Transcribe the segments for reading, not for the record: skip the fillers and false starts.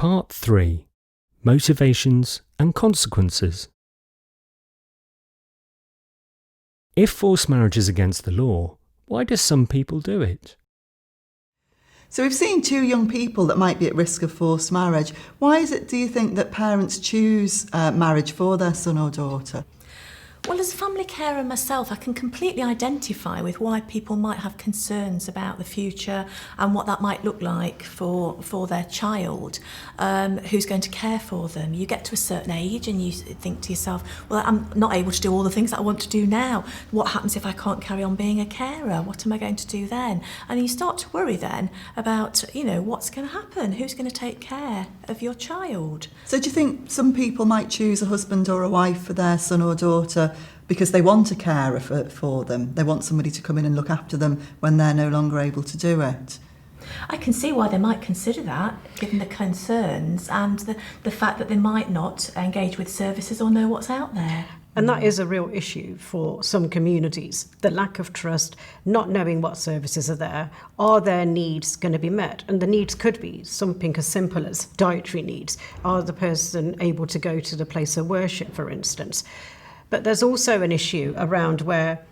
Part 3. Motivations and Consequences. If forced marriage is against the law, why do some people do it? So we've seen two young people that might be at risk of forced marriage. Why is it, do you think, that parents choose marriage for their son or daughter? Well, as a family carer myself, I can completely identify with why people might have concerns about the future and what that might look like for their child, who's going to care for them. You get to a certain age and you think to yourself, well, I'm not able to do all the things that I want to do now. What happens if I can't carry on being a carer? What am I going to do then? And you start to worry then about, what's going to happen? Who's going to take care of your child? So do you think some people might choose a husband or a wife for their son or daughter because they want a carer for them? They want somebody to come in and look after them when they're no longer able to do it? I can see why they might consider that, given the concerns and the fact that they might not engage with services or know what's out there. And that is a real issue for some communities, the lack of trust, not knowing what services are there. Are their needs going to be met? And the needs could be something as simple as dietary needs. Are the person able to go to the place of worship, for instance? But there's also an issue around where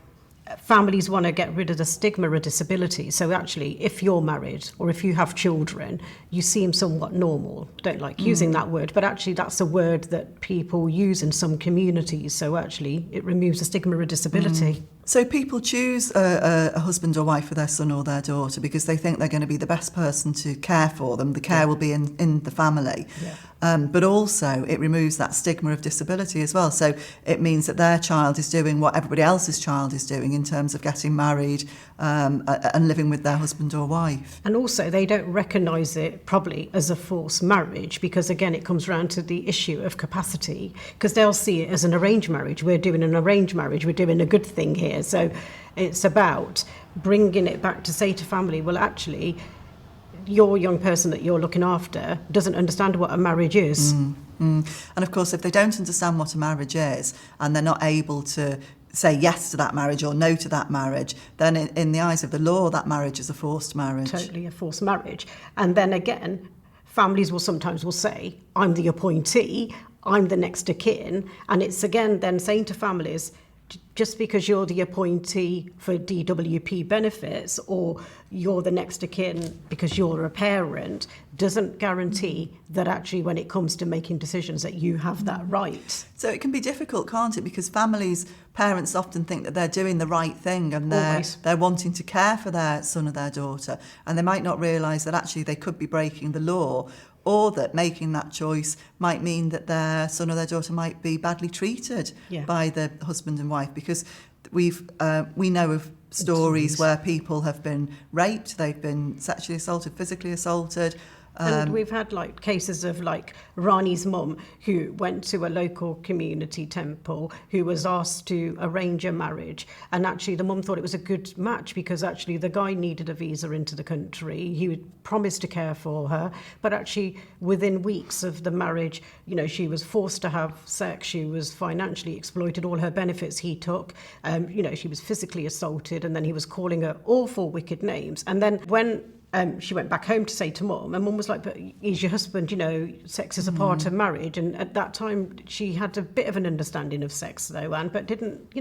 families want to get rid of the stigma of disability. So actually, if you're married or if you have children, you seem somewhat normal. Don't like using that word, but actually that's a word that people use in some communities. So actually, it removes the stigma of disability. So people choose a husband or wife for their son or their daughter because they think they're going to be the best person to care for them. The care will be in the family. Yeah. But also it removes that stigma of disability as well. So it means that their child is doing what everybody else's child is doing in terms of getting married and living with their husband or wife. And also they don't recognise it probably as a forced marriage because, again, it comes around to the issue of capacity because they'll see it as an arranged marriage. We're doing an arranged marriage. We're doing a good thing here. So it's about bringing it back to say to family, well, actually, your young person that you're looking after doesn't understand what a marriage is. And of course, if they don't understand what a marriage is and they're not able to say yes to that marriage or no to that marriage, then in the eyes of the law, that marriage is a forced marriage. Totally a forced marriage. And then again, families will sometimes say, I'm the appointee, I'm the next of kin. And it's again then saying to families, just because you're the appointee for DWP benefits or you're the next of kin because you're a parent doesn't guarantee that actually when it comes to making decisions that you have that right. So it can be difficult, can't it? Because parents often think that they're doing the right thing and they're wanting to care for their son or their daughter, and they might not realise that actually they could be breaking the law, or that making that choice might mean that their son or their daughter might be badly treated by the husband and wife, because we know of stories where people have been raped, they've been sexually assaulted, physically assaulted. And we've had cases of Rani's mum who went to a local community temple who was asked to arrange a marriage, and actually the mum thought it was a good match because actually the guy needed a visa into the country. He would promise to care for her, but actually within weeks of the marriage, she was forced to have sex, she was financially exploited, all her benefits he took, she was physically assaulted, and then he was calling her awful wicked names. And then when she went back home to say to mum, and mum was like, but he's your husband, sex is a part of marriage. And at that time, she had a bit of an understanding of sex, though, Anne, but didn't,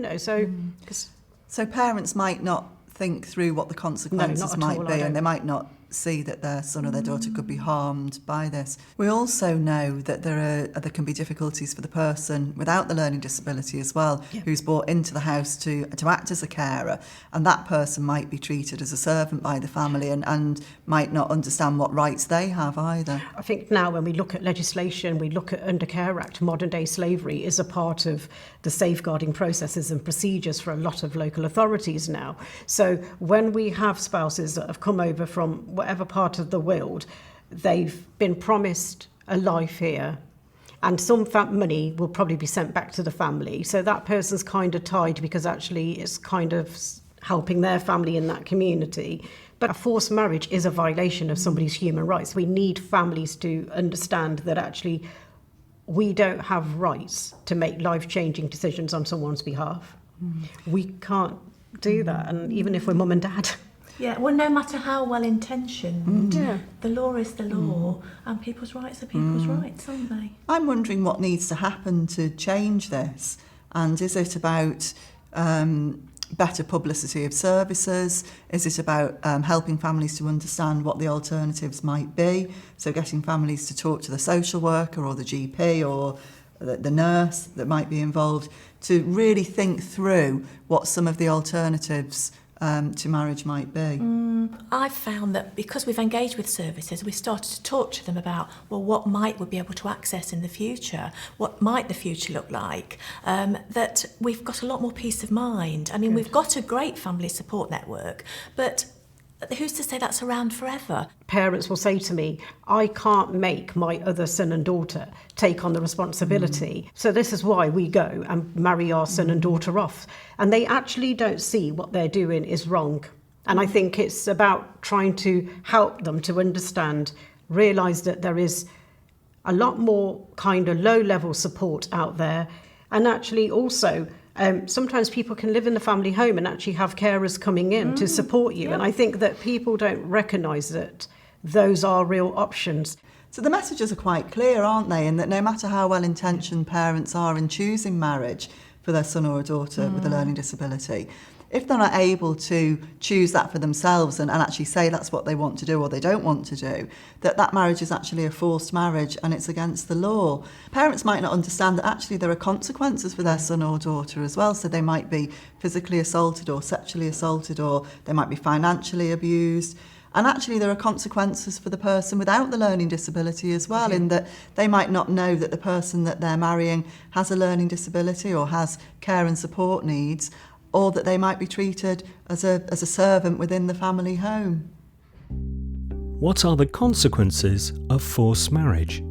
So parents might not think through what the consequences might be, and they might not see that their son or their daughter could be harmed by this. We also know that there can be difficulties for the person without the learning disability as well, who's brought into the house to act as a carer, and that person might be treated as a servant by the family and might not understand what rights they have either. I think now when we look at legislation, we look at Under Care Act, modern day slavery is a part of the safeguarding processes and procedures for a lot of local authorities now. So when we have spouses that have come over from whatever part of the world, they've been promised a life here, and some money will probably be sent back to the family. So that person's kind of tied because actually it's kind of helping their family in that community. But a forced marriage is a violation of somebody's human rights. We need families to understand that actually we don't have rights to make life-changing decisions on someone's behalf. We can't do that, and even if we're mum and dad. Yeah, well, no matter how well intentioned, Yeah. the law is the law, and people's rights are people's rights, aren't they? I'm wondering what needs to happen to change this, and is it about better publicity of services? Is it about helping families to understand what the alternatives might be? So getting families to talk to the social worker or the GP or the nurse that might be involved to really think through what some of the alternatives to marriage might be. I've found that because we've engaged with services, we've started to talk to them about, well, what might we be able to access in the future? What might the future look like? That we've got a lot more peace of mind. I mean, we've got a great family support network, but who's to say that's around forever? Parents will say to me, I can't make my other son and daughter take on the responsibility. So this is why we go and marry our son and daughter off. And they actually don't see what they're doing is wrong. And I think it's about trying to help them to understand, realise that there is a lot more kind of low-level support out there. And actually also, sometimes people can live in the family home and actually have carers coming in to support you. And I think that people don't recognise that those are real options. So the messages are quite clear, aren't they? In that no matter how well-intentioned parents are in choosing marriage for their son or a daughter with a learning disability, if they're not able to choose that for themselves and actually say that's what they want to do or they don't want to do, that marriage is actually a forced marriage and it's against the law. Parents might not understand that actually there are consequences for their son or daughter as well. So they might be physically assaulted or sexually assaulted, or they might be financially abused. And actually there are consequences for the person without the learning disability as well, in that they might not know that the person that they're marrying has a learning disability or has care and support needs, or that they might be treated as a servant within the family home. What are the consequences of forced marriage?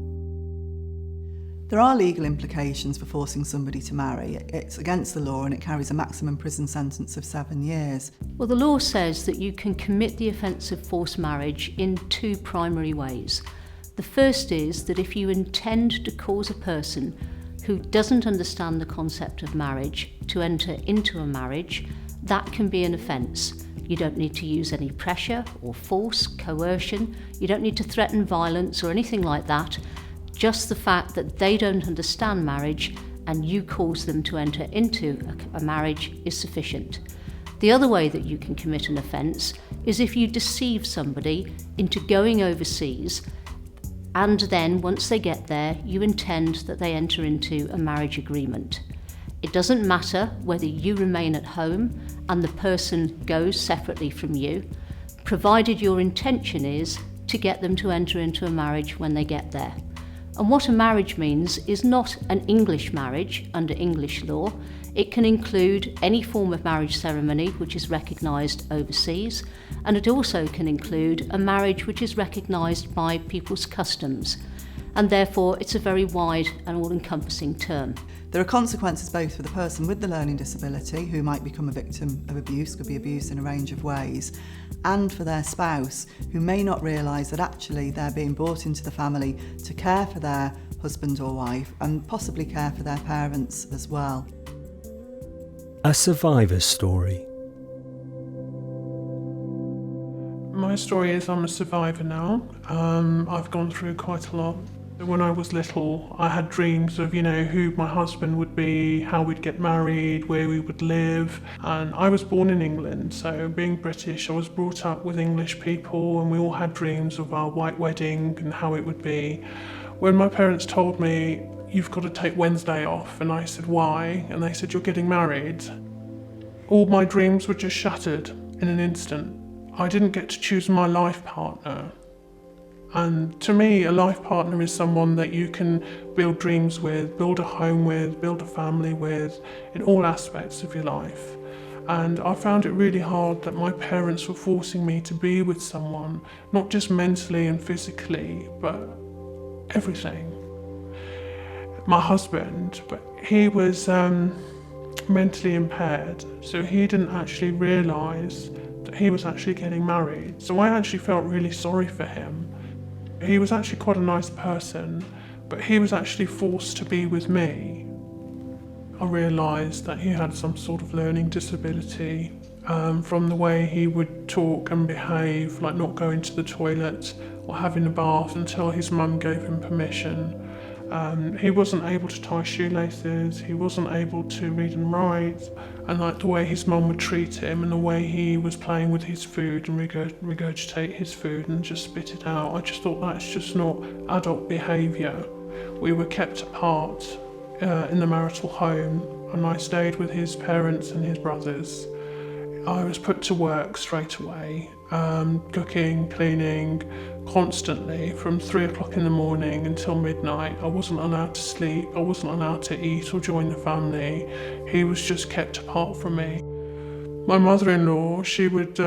There are legal implications for forcing somebody to marry. It's against the law and it carries a maximum prison sentence of 7 years. Well, the law says that you can commit the offence of forced marriage in two primary ways. The first is that if you intend to cause a person who doesn't understand the concept of marriage to enter into a marriage, that can be an offence. You don't need to use any pressure or force, coercion. You don't need to threaten violence or anything like that. Just the fact that they don't understand marriage and you cause them to enter into a marriage is sufficient. The other way that you can commit an offence is if you deceive somebody into going overseas, and then once they get there, you intend that they enter into a marriage agreement. It doesn't matter whether you remain at home and the person goes separately from you, provided your intention is to get them to enter into a marriage when they get there. And what a marriage means is not an English marriage under English law. It can include any form of marriage ceremony which is recognised overseas, and it also can include a marriage which is recognised by people's customs. And therefore it's a very wide and all-encompassing term. There are consequences both for the person with the learning disability, who might become a victim of abuse, could be abused in a range of ways, and for their spouse, who may not realise that actually they're being brought into the family to care for their husband or wife and possibly care for their parents as well. A survivor's story. My story is I'm a survivor now. I've gone through quite a lot. When I was little, I had dreams of, who my husband would be, how we'd get married, where we would live. And I was born in England, so being British, I was brought up with English people, and we all had dreams of our white wedding and how it would be. When my parents told me, you've got to take Wednesday off, and I said, why? And they said, you're getting married. All my dreams were just shattered in an instant. I didn't get to choose my life partner. And to me, a life partner is someone that you can build dreams with, build a home with, build a family with, in all aspects of your life. And I found it really hard that my parents were forcing me to be with someone, not just mentally and physically, but everything. My husband, but he was mentally impaired, so he didn't actually realise that he was actually getting married. So I actually felt really sorry for him. He was actually quite a nice person, but he was actually forced to be with me. I realised that he had some sort of learning disability, from the way he would talk and behave, like not going to the toilet or having a bath until his mum gave him permission. He wasn't able to tie shoelaces, he wasn't able to read and write, and like the way his mum would treat him and the way he was playing with his food and regurgitate his food and just spit it out, I just thought that's just not adult behaviour. We were kept apart in the marital home, and I stayed with his parents and his brothers. I was put to work straight away, cooking, cleaning, constantly from 3 o'clock in the morning until midnight. I wasn't allowed to sleep, I wasn't allowed to eat or join the family. He was just kept apart from me. My mother-in-law, she would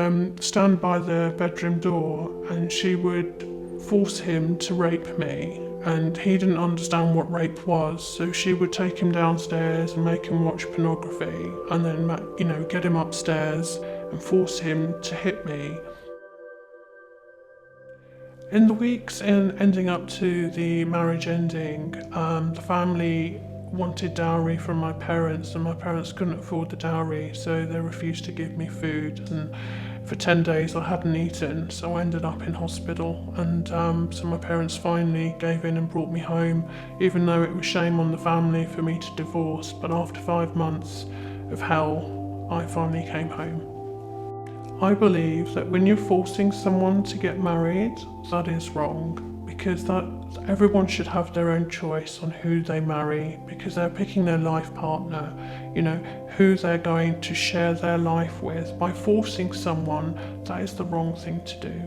stand by the bedroom door and she would force him to rape me, and he didn't understand what rape was, so she would take him downstairs and make him watch pornography and then, get him upstairs and force him to hit me. In the weeks ending up to the marriage ending, the family wanted dowry from my parents, and my parents couldn't afford the dowry, so they refused to give me food, and for 10 days I hadn't eaten, so I ended up in hospital, and so my parents finally gave in and brought me home, even though it was shame on the family for me to divorce. But after 5 months of hell, I finally came home. I believe that when you're forcing someone to get married, that is wrong, because everyone should have their own choice on who they marry, because they're picking their life partner, who they're going to share their life with. By forcing someone, that is the wrong thing to do.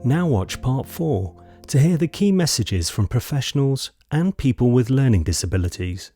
Now watch part 4 to hear the key messages from professionals and people with learning disabilities.